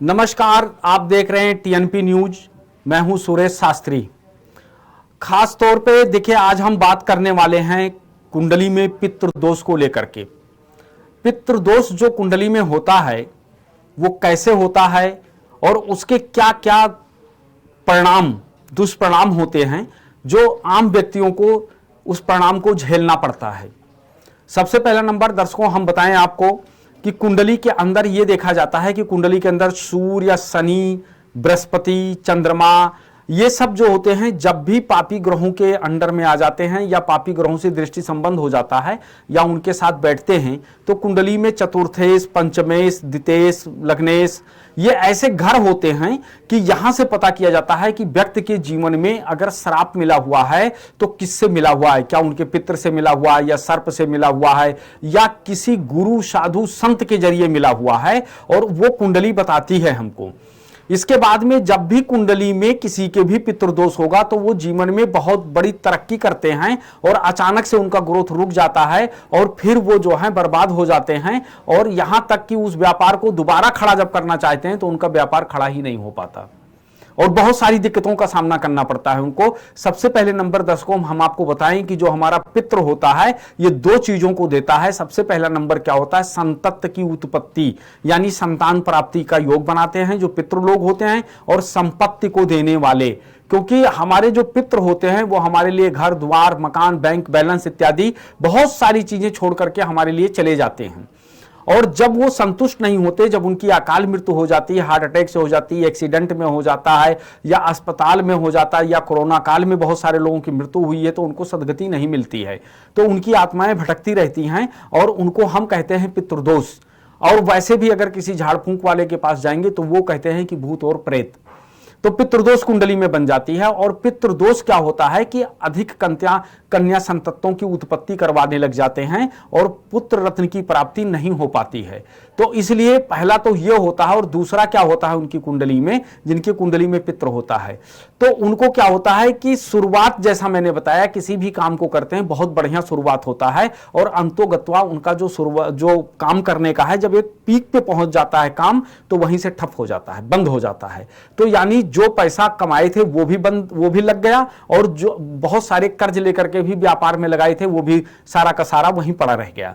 नमस्कार, आप देख रहे हैं टीएनपी न्यूज। मैं हूं सुरेश शास्त्री। खास तौर पे देखिए, आज हम बात करने वाले हैं कुंडली में पितृदोष को लेकर के। पितृदोष जो कुंडली में होता है वो कैसे होता है और उसके क्या क्या परिणाम, दुष्परिणाम होते हैं जो आम व्यक्तियों को उस परिणाम को झेलना पड़ता है। सबसे पहला नंबर दर्शकों, हम बताएं आपको कि कुंडली के अंदर यह देखा जाता है कि कुंडली के अंदर सूर्य, शनि, बृहस्पति, चंद्रमा, ये सब जो होते हैं जब भी पापी ग्रहों के अंडर में आ जाते हैं या पापी ग्रहों से दृष्टि संबंध हो जाता है या उनके साथ बैठते हैं तो कुंडली में चतुर्थेश, पंचमेश, द्वितेश, लग्नेश, ये ऐसे घर होते हैं कि यहां से पता किया जाता है कि व्यक्ति के जीवन में अगर श्राप मिला हुआ है तो किससे मिला हुआ है, क्या उनके पितृ से मिला हुआ है या सर्प से मिला हुआ है या किसी गुरु, साधु, संत के जरिए मिला हुआ है, और वो कुंडली बताती है हमको। इसके बाद में जब भी कुंडली में किसी के भी पितृदोष होगा तो वो जीवन में बहुत बड़ी तरक्की करते हैं और अचानक से उनका ग्रोथ रुक जाता है और फिर वो जो है बर्बाद हो जाते हैं, और यहां तक कि उस व्यापार को दोबारा खड़ा जब करना चाहते हैं तो उनका व्यापार खड़ा ही नहीं हो पाता और बहुत सारी दिक्कतों का सामना करना पड़ता है उनको। सबसे पहले नंबर दर्शकों, हम आपको बताएं कि जो हमारा पितृ होता है ये दो चीजों को देता है। सबसे पहला नंबर क्या होता है? संतति की उत्पत्ति, यानी संतान प्राप्ति का योग बनाते हैं जो पितृ लोग होते हैं, और संपत्ति को देने वाले, क्योंकि हमारे जो पितृ होते हैं वो हमारे लिए घर द्वार, मकान, बैंक बैलेंस इत्यादि बहुत सारी चीजें छोड़ करके हमारे लिए चले जाते हैं। और जब वो संतुष्ट नहीं होते, जब उनकी अकाल मृत्यु हो जाती है, हार्ट अटैक से हो जाती है, एक्सीडेंट में हो जाता है या अस्पताल में हो जाता है या कोरोना काल में बहुत सारे लोगों की मृत्यु हुई है तो उनको सद्गति नहीं मिलती है, तो उनकी आत्माएं भटकती रहती हैं और उनको हम कहते हैं पितृदोष। और वैसे भी अगर किसी झाड़ फूंक वाले के पास जाएंगे तो वो कहते हैं कि भूत और प्रेत। तो पितृदोष कुंडली में बन जाती है। और पितृदोष क्या होता है कि अधिक कन्या संततों की उत्पत्ति करवाने लग जाते हैं और पुत्र रत्न की प्राप्ति नहीं हो पाती है। तो इसलिए पहला तो यह होता है। और दूसरा क्या होता है उनकी कुंडली में, जिनकी कुंडली में पितृ होता है तो उनको क्या होता है कि शुरुआत, जैसा मैंने बताया, किसी भी काम को करते हैं बहुत बढ़िया शुरुआत होता है और अंतोगत्वा उनका जो काम करने का है, जब एक पीक पे पहुंच जाता है काम तो वहीं से ठप हो जाता है, बंद हो जाता है। तो यानी जो पैसा कमाए थे वो भी लग गया, और जो बहुत सारे कर्ज लेकर के भी व्यापार में लगाए थे वो भी सारा का सारा वहीं पड़ा रह गया।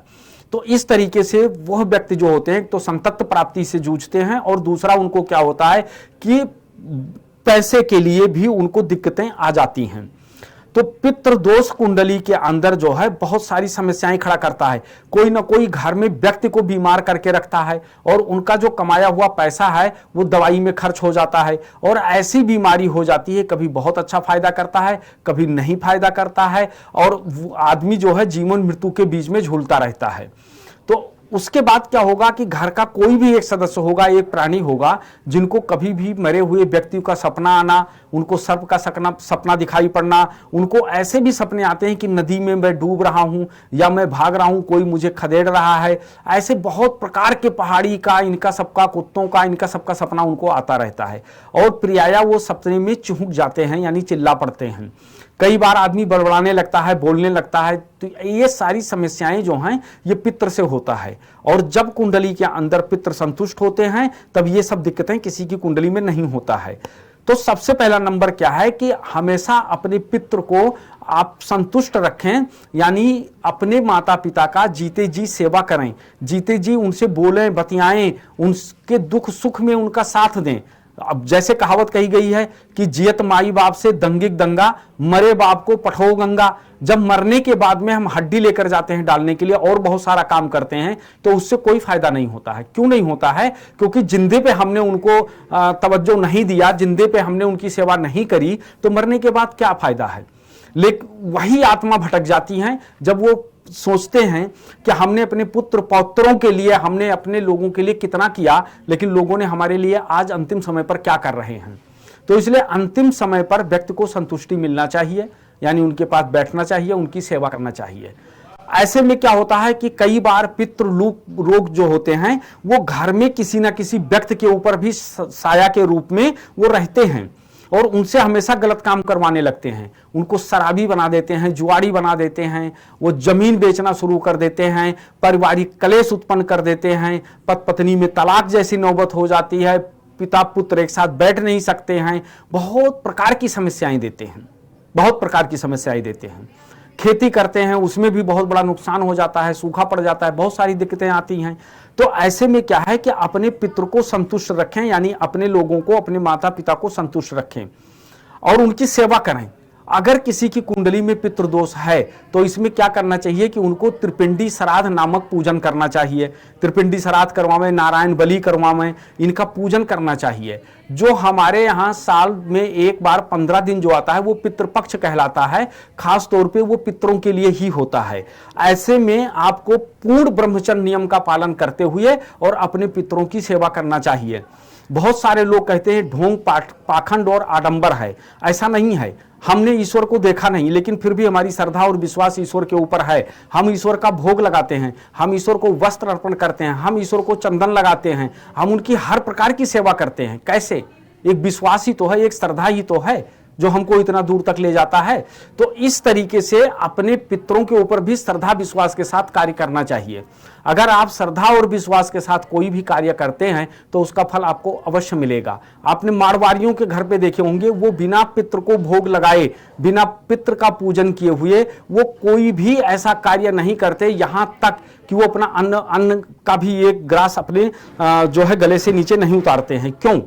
तो इस तरीके से वह व्यक्ति जो होते हैं तो संतत प्राप्ति से जूझते हैं, और दूसरा उनको क्या होता है कि पैसे के लिए भी उनको दिक्कतें आ जाती हैं। तो पितृदोष कुंडली के अंदर जो है बहुत सारी समस्याएं खड़ा करता है। कोई ना कोई घर में व्यक्ति को बीमार करके रखता है और उनका जो कमाया हुआ पैसा है वो दवाई में खर्च हो जाता है, और ऐसी बीमारी हो जाती है, कभी बहुत अच्छा फायदा करता है, कभी नहीं फायदा करता है, और आदमी जो है जीवन मृत्यु के बीच में झूलता रहता है। तो उसके बाद क्या होगा कि घर का कोई भी एक सदस्य होगा, एक प्राणी होगा, जिनको कभी भी मरे हुए व्यक्ति का सपना आना, उनको सर्प का सपना दिखाई पड़ना, उनको ऐसे भी सपने आते हैं कि नदी में मैं डूब रहा हूं या मैं भाग रहा हूं, कोई मुझे खदेड़ रहा है, ऐसे बहुत प्रकार के पहाड़ी का, इनका सबका, कुत्तों का, इनका सबका सपना उनको आता रहता है। और प्रियाया वो सपने में चूक जाते हैं, यानी चिल्ला पड़ते हैं। कई बार आदमी बड़बड़ाने लगता है, बोलने लगता है। तो ये सारी समस्याएं जो हैं ये पितृ से होता है, और जब कुंडली के अंदर पितृ संतुष्ट होते हैं तब ये सब दिक्कतें किसी की कुंडली में नहीं होता है। तो सबसे पहला नंबर क्या है कि हमेशा अपने पितृ को आप संतुष्ट रखें, यानी अपने माता पिता का जीते जी सेवा करें, जीते जी उनसे बोलें, बतियाएं, उनके दुख सुख में उनका साथ दें। अब जैसे कहावत कही गई है कि जियत माई बाप से दंगिक दंगा, मरे बाप को पठो गंगा। जब मरने के बाद में हम हड्डी लेकर जाते हैं डालने के लिए और बहुत सारा काम करते हैं तो उससे कोई फायदा नहीं होता है। क्यों नहीं होता है? क्योंकि जिंदे पे हमने उनको तवज्जो नहीं दिया, जिंदे पे हमने उनकी सेवा नहीं करी, तो मरने के बाद क्या फायदा है। लेकिन वही आत्मा भटक जाती है जब वो सोचते हैं कि हमने अपने पुत्र पौत्रों के लिए, हमने अपने लोगों के लिए कितना किया, लेकिन लोगों ने हमारे लिए आज अंतिम समय पर क्या कर रहे हैं। तो इसलिए अंतिम समय पर व्यक्ति को संतुष्टि मिलना चाहिए, यानी उनके पास बैठना चाहिए, उनकी सेवा करना चाहिए। ऐसे में क्या होता है कि कई बार पितृ रोग जो होते हैं वो घर में किसी ना किसी व्यक्ति के ऊपर भी साया के रूप में वो रहते हैं और उनसे हमेशा गलत काम करवाने लगते हैं। उनको शराबी बना देते हैं, जुआरी बना देते हैं, वो जमीन बेचना शुरू कर देते हैं, पारिवारिक कलेश उत्पन्न कर देते हैं, पति पत्नी में तलाक जैसी नौबत हो जाती है, पिता पुत्र एक साथ बैठ नहीं सकते हैं, बहुत प्रकार की समस्याएं देते हैं, बहुत प्रकार की समस्याएं देते हैं। खेती करते हैं उसमें भी बहुत बड़ा नुकसान हो जाता है, सूखा पड़ जाता है, बहुत सारी दिक्कतें आती हैं। तो ऐसे में क्या है कि अपने पितृ को संतुष्ट रखें, यानी अपने लोगों को, अपने माता पिता को संतुष्ट रखें और उनकी सेवा करें। अगर किसी की कुंडली में पितृदोष है तो इसमें क्या करना चाहिए कि उनको त्रिपिंडी श्राद्ध नामक पूजन करना चाहिए। त्रिपिंडी श्राद्ध करवावें, नारायण बलि करवावें, इनका पूजन करना चाहिए। जो हमारे यहाँ साल में एक बार 15 दिन जो आता है वो पितृपक्ष कहलाता है, खास तौर पे वो पितरों के लिए ही होता है। ऐसे में आपको पूर्ण ब्रह्मचर्य नियम का पालन करते हुए और अपने पितरों की सेवा करना चाहिए। बहुत सारे लोग कहते हैं ढोंग पाखंड और आडंबर है, ऐसा नहीं है। हमने ईश्वर को देखा नहीं, लेकिन फिर भी हमारी श्रद्धा और विश्वास ईश्वर के ऊपर है। हम ईश्वर का भोग लगाते हैं, हम ईश्वर को वस्त्र अर्पण करते हैं, हम ईश्वर को चंदन लगाते हैं, हम उनकी हर प्रकार की सेवा करते हैं। कैसे? एक विश्वास ही तो है, एक श्रद्धा ही तो है जो हमको इतना दूर तक ले जाता है। तो इस तरीके से अपने पितरों के ऊपर भी श्रद्धा विश्वास के साथ कार्य करना चाहिए। अगर आप श्रद्धा और विश्वास के साथ कोई भी कार्य करते हैं तो उसका फल आपको अवश्य मिलेगा। आपने मारवाड़ियों के घर पे देखे होंगे, वो बिना पितृ को भोग लगाए, बिना पितृ का पूजन किए हुए वो कोई भी ऐसा कार्य नहीं करते, यहां तक कि वो अपना अन्न का भी एक ग्रास अपने जो है गले से नीचे नहीं उतारते हैं। क्यों?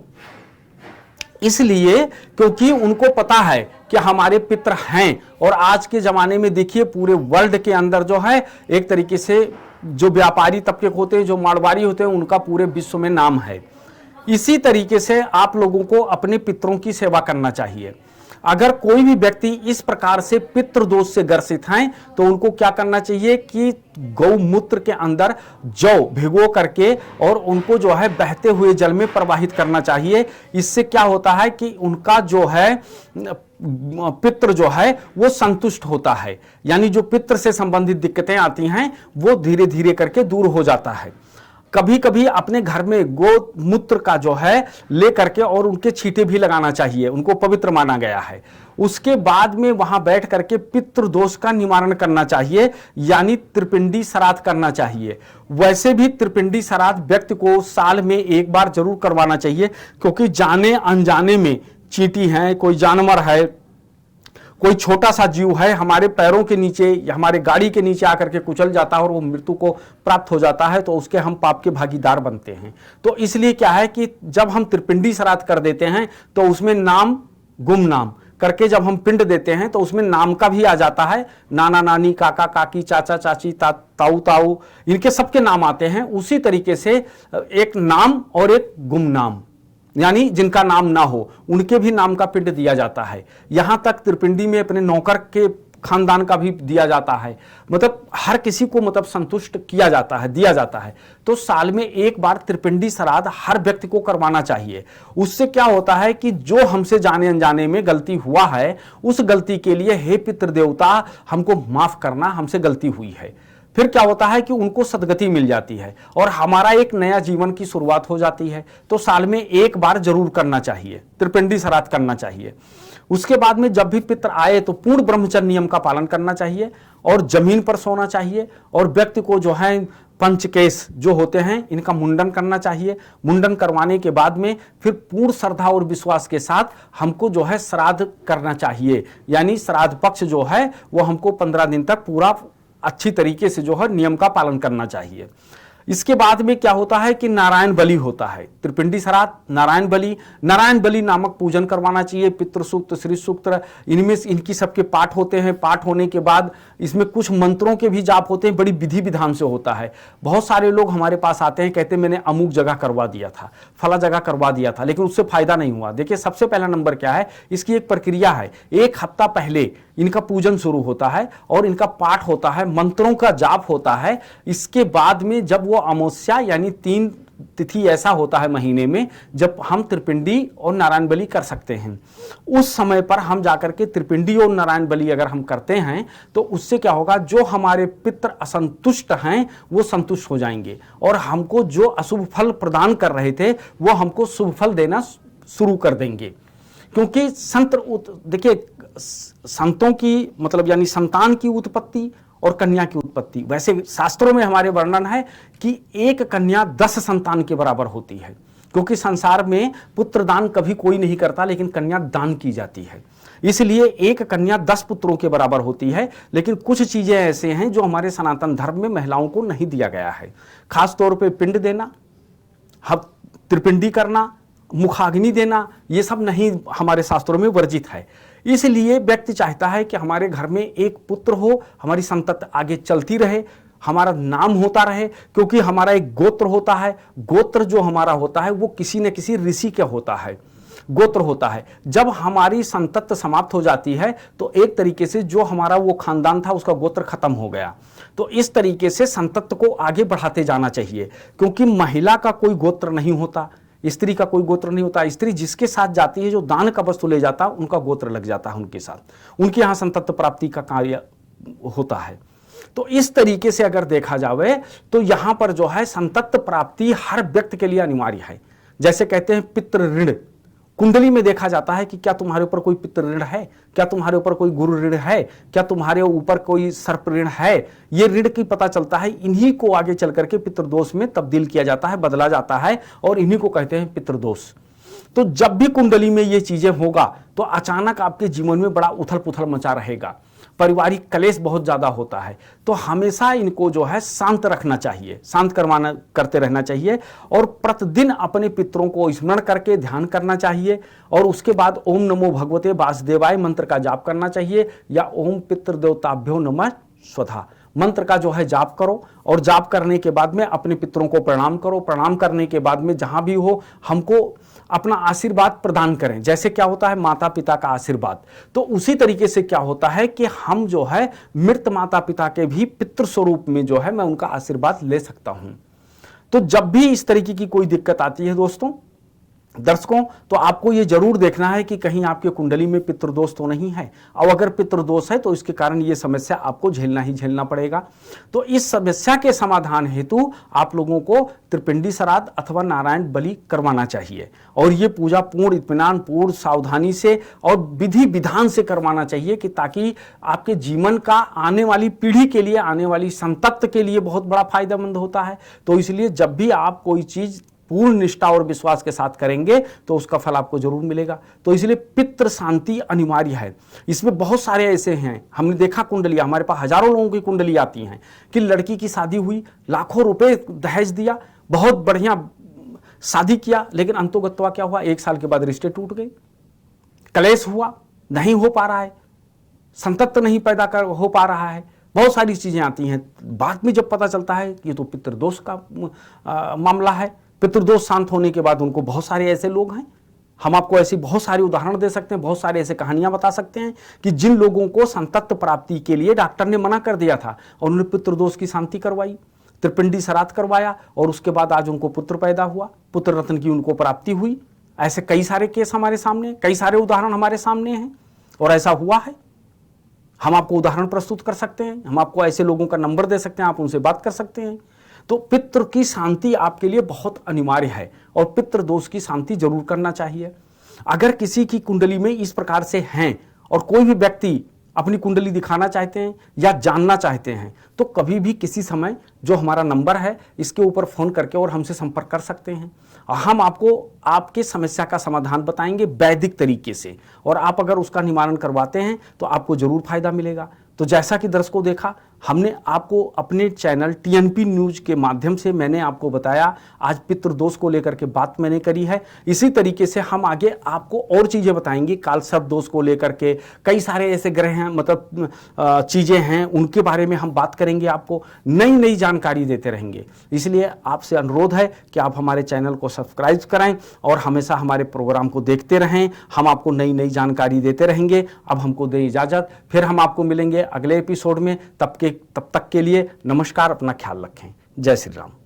इसलिए क्योंकि उनको पता है कि हमारे पितृ हैं। और आज के जमाने में देखिए पूरे वर्ल्ड के अंदर जो है एक तरीके से जो व्यापारी तबके होते हैं, जो मारवाड़ी होते हैं, उनका पूरे विश्व में नाम है। इसी तरीके से आप लोगों को अपने पितरों की सेवा करना चाहिए। अगर कोई भी व्यक्ति इस प्रकार से पितृदोष से ग्रसित हैं तो उनको क्या करना चाहिए कि गौमूत्र के अंदर जौ भिगो करके और उनको जो है बहते हुए जल में प्रवाहित करना चाहिए। इससे क्या होता है कि उनका जो है पितृ जो है वो संतुष्ट होता है, यानी जो पितृ से संबंधित दिक्कतें आती हैं वो धीरे धीरे करके दूर हो जाता है। कभी कभी अपने घर में गोमूत्र का जो है ले करके और उनके छींटे भी लगाना चाहिए, उनको पवित्र माना गया है। उसके बाद में वहां बैठ करके पितृदोष का निवारण करना चाहिए, यानी त्रिपिंडी श्राद्ध करना चाहिए। वैसे भी त्रिपिंडी श्राद्ध व्यक्ति को साल में एक बार जरूर करवाना चाहिए, क्योंकि जाने अनजाने में चींटी है, कोई जानवर है, कोई छोटा सा जीव है, हमारे पैरों के नीचे या हमारे गाड़ी के नीचे आकर के कुचल जाता है और वो मृत्यु को प्राप्त हो जाता है, तो उसके हम पाप के भागीदार बनते हैं। तो इसलिए क्या है कि जब हम त्रिपिंडी श्राद्ध कर देते हैं तो उसमें नाम गुमनाम करके जब हम पिंड देते हैं तो उसमें नाम का भी आ जाता है। नाना नानी, काका काकी, चाचा चाची, ताऊ ताऊ, इनके सबके नाम आते हैं। उसी तरीके से एक नाम और एक गुमनाम, यानी जिनका नाम ना हो उनके भी नाम का पिंड दिया जाता है। यहां तक त्रिपिंडी में अपने नौकर के खानदान का भी दिया जाता है। मतलब हर किसी को मतलब संतुष्ट किया जाता है, दिया जाता है। तो साल में एक बार त्रिपिंडी श्राद्ध हर व्यक्ति को करवाना चाहिए। उससे क्या होता है कि जो हमसे जाने अनजाने में गलती हुआ है उस गलती के लिए हे पितृदेवता हमको माफ करना, हमसे गलती हुई है। फिर क्या होता है कि उनको सदगति मिल जाती है और हमारा एक नया जीवन की शुरुआत हो जाती है। तो साल में एक बार जरूर करना चाहिए, त्रिपिंडी श्राद्ध करना चाहिए। उसके बाद में जब भी पितृ आए तो पूर्ण ब्रह्मचर्य नियम का पालन करना चाहिए और जमीन पर सोना चाहिए। और व्यक्ति को जो है पंचकेश जो होते हैं इनका मुंडन करना चाहिए। मुंडन करवाने के बाद में फिर पूर्ण श्रद्धा और विश्वास के साथ हमको जो है श्राद्ध करना चाहिए, यानी श्राद्ध पक्ष जो है वो हमको 15 दिन तक पूरा अच्छी तरीके से जो है नियम का पालन करना चाहिए। इसके बाद में क्या होता है कि नारायण बलि होता है। त्रिपिंडी श्राद्ध, नारायण बलि नामक पूजन करवाना चाहिए। पितृ सूक्त, श्री सूक्त, इनमें इनकी सबके पाठ होते हैं। पाठ होने के बाद इसमें कुछ मंत्रों के भी जाप होते हैं, बड़ी विधि विधान से होता है। बहुत सारे लोग हमारे पास आते हैं, कहते हैं मैंने अमुक जगह करवा दिया था, फला जगह करवा दिया था, लेकिन उससे फायदा नहीं हुआ। देखिए सबसे पहला नंबर क्या है, इसकी एक प्रक्रिया है। 1 हफ्ता पहले इनका पूजन शुरू होता है और इनका पाठ होता है, मंत्रों का जाप होता है। इसके बाद में जब वो अमावस्या यानी 3 तिथि ऐसा होता है महीने में जब हम त्रिपिंडी और नारायण बलि कर सकते हैं, उस समय पर हम जाकर के त्रिपिंडी और नारायण बलि अगर हम करते हैं तो उससे क्या होगा, जो हमारे पितृ असंतुष्ट हैं वो संतुष्ट हो जाएंगे और हमको जो अशुभ फल प्रदान कर रहे थे वो हमको शुभ फल देना शुरू कर देंगे। क्योंकि देखिए संतों की मतलब यानी संतान की उत्पत्ति और कन्या की उत्पत्ति, वैसे शास्त्रों में हमारे वर्णन है कि एक कन्या 10 संतान के बराबर होती है, क्योंकि संसार में पुत्र दान कभी कोई नहीं करता, लेकिन कन्या दान की जाती है। इसलिए एक कन्या 10 पुत्रों के बराबर होती है। लेकिन कुछ चीजें ऐसे हैं जो हमारे सनातन धर्म में महिलाओं को नहीं दिया गया है। खास तौर पे पिंड देना, त्रिपिंडी करना, मुखाग्नि देना, ये सब नहीं हमारे शास्त्रों में वर्जित है। इसलिए व्यक्ति चाहता है कि हमारे घर में एक पुत्र हो, हमारी संतति आगे चलती रहे, हमारा नाम होता रहे, क्योंकि हमारा एक गोत्र होता है। गोत्र जो हमारा होता है वो किसी न किसी ऋषि का होता है, गोत्र होता है। जब हमारी संतति समाप्त हो जाती है तो एक तरीके से जो हमारा वो खानदान था उसका गोत्र खत्म हो गया। तो इस तरीके से संतति को आगे बढ़ाते जाना चाहिए, क्योंकि महिला का कोई गोत्र नहीं होता, स्त्री का कोई गोत्र नहीं होता। स्त्री जिसके साथ जाती है, जो दान का वस्तु ले जाता है, उनका गोत्र लग जाता है उनके साथ, उनके यहाँ संतति प्राप्ति का कार्य होता है। तो इस तरीके से अगर देखा जाए तो यहां पर जो है संतति प्राप्ति हर व्यक्ति के लिए अनिवार्य है। जैसे कहते हैं पितृ ऋण, कुंडली में देखा जाता है कि क्या तुम्हारे ऊपर कोई पितृ ऋण है, क्या तुम्हारे ऊपर कोई गुरु ऋण है, क्या तुम्हारे ऊपर कोई सर्प ऋण है। ये ऋण की पता चलता है, इन्हीं को आगे चल करके पितृदोष में तब्दील किया जाता है, बदला जाता है, और इन्हीं को कहते हैं पितृदोष। तो जब भी कुंडली में ये चीजें होगा तो अचानक आपके जीवन में बड़ा उथल पुथल मचा रहेगा, पारिवारिक कलेश बहुत ज्यादा होता है। तो हमेशा इनको जो है शांत रखना चाहिए, शांत करते रहना चाहिए, और प्रतिदिन अपने पितरों को स्मरण करके ध्यान करना चाहिए। और उसके बाद ओम नमो भगवते वासुदेवाय मंत्र का जाप करना चाहिए, या ओम पितृदेवताभ्यो नमः स्वधा मंत्र का जो है जाप करो। और जाप करने के बाद में अपने पितरों को प्रणाम करो। प्रणाम करने के बाद में जहां भी हो हमको अपना आशीर्वाद प्रदान करें। जैसे क्या होता है माता पिता का आशीर्वाद, तो उसी तरीके से क्या होता है कि हम जो है मृत माता पिता के भी पितृ स्वरूप में जो है मैं उनका आशीर्वाद ले सकता हूं। तो जब भी इस तरीके की कोई दिक्कत आती है दोस्तों, दर्शकों, तो आपको ये जरूर देखना है कि कहीं आपके कुंडली में पितृदोष तो नहीं है। और अगर पितृदोष है तो इसके कारण ये समस्या आपको झेलना ही झेलना पड़ेगा। तो इस समस्या के समाधान हेतु आप लोगों को त्रिपिंडी श्राद्ध अथवा नारायण बलि करवाना चाहिए, और ये पूजा पूर्ण इत्मीनान, पूर्ण सावधानी से और विधि विधान से करवाना चाहिए, कि ताकि आपके जीवन का आने वाली पीढ़ी के लिए, आने वाली संतति के लिए बहुत बड़ा फायदेमंद होता है। तो इसलिए जब भी आप कोई चीज पूर्ण निष्ठा और विश्वास के साथ करेंगे तो उसका फल आपको जरूर मिलेगा। तो इसलिए पितृ शांति अनिवार्य है। इसमें बहुत सारे ऐसे हैं, हमने देखा कुंडली, हमारे पास हजारों लोगों की कुंडली आती हैं कि लड़की की शादी हुई, लाखों रुपए दहेज दिया, बहुत बढ़िया शादी किया, लेकिन अंतोगत्वा क्या हुआ, 1 साल के बाद रिश्ते टूट गए, कलेश हुआ, नहीं हो पा रहा है, संतति नहीं पैदा हो पा रहा है, बहुत सारी चीजें आती हैं। बाद में जब पता चलता है कि ये तो पितृदोष का मामला है। पितृदोष शांत होने के बाद उनको, बहुत सारे ऐसे लोग हैं, हम आपको ऐसी बहुत सारे उदाहरण दे सकते हैं, बहुत सारे ऐसे कहानियां बता सकते हैं कि जिन लोगों को संतति प्राप्ति के लिए डॉक्टर ने मना कर दिया था और उन्होंने पितृदोष की शांति करवाई, त्रिपिंडी श्राद्ध करवाया, और उसके बाद आज उनको पुत्र पैदा हुआ, पुत्र रत्न की उनको प्राप्ति हुई। ऐसे कई सारे केस हमारे सामने, कई सारे उदाहरण हमारे सामने हैं, और ऐसा हुआ है। हम आपको उदाहरण प्रस्तुत कर सकते हैं, हम आपको ऐसे लोगों का नंबर दे सकते हैं, आप उनसे बात कर सकते हैं। तो पितृ की शांति आपके लिए बहुत अनिवार्य है, और पितृ दोष की शांति जरूर करना चाहिए। अगर किसी की कुंडली में इस प्रकार से हैं, और कोई भी व्यक्ति अपनी कुंडली दिखाना चाहते हैं या जानना चाहते हैं, तो कभी भी किसी समय जो हमारा नंबर है इसके ऊपर फोन करके और हमसे संपर्क कर सकते हैं। हम आपको आपके समस्या का समाधान बताएंगे वैदिक तरीके से, और आप अगर उसका निवारण करवाते हैं तो आपको जरूर फायदा मिलेगा। तो जैसा कि दर्शकों देखा, हमने आपको अपने चैनल टीएनपी न्यूज के माध्यम से मैंने आपको बताया, आज पितृदोष को लेकर के बात मैंने करी है। इसी तरीके से हम आगे आपको और चीजें बताएंगे, काल सर्प दोष को लेकर के कई सारे ऐसे ग्रह हैं, मतलब चीजें हैं, उनके बारे में हम बात करेंगे, आपको नई नई जानकारी देते रहेंगे। इसलिए आपसे अनुरोध है कि आप हमारे चैनल को सब्सक्राइब कराएं और हमेशा हमारे प्रोग्राम को देखते रहें। हम आपको नई नई जानकारी देते रहेंगे। अब हमको दे इजाजत, फिर हम आपको मिलेंगे अगले एपिसोड में। तब तक के लिए नमस्कार, अपना ख्याल रखें। जय श्री राम।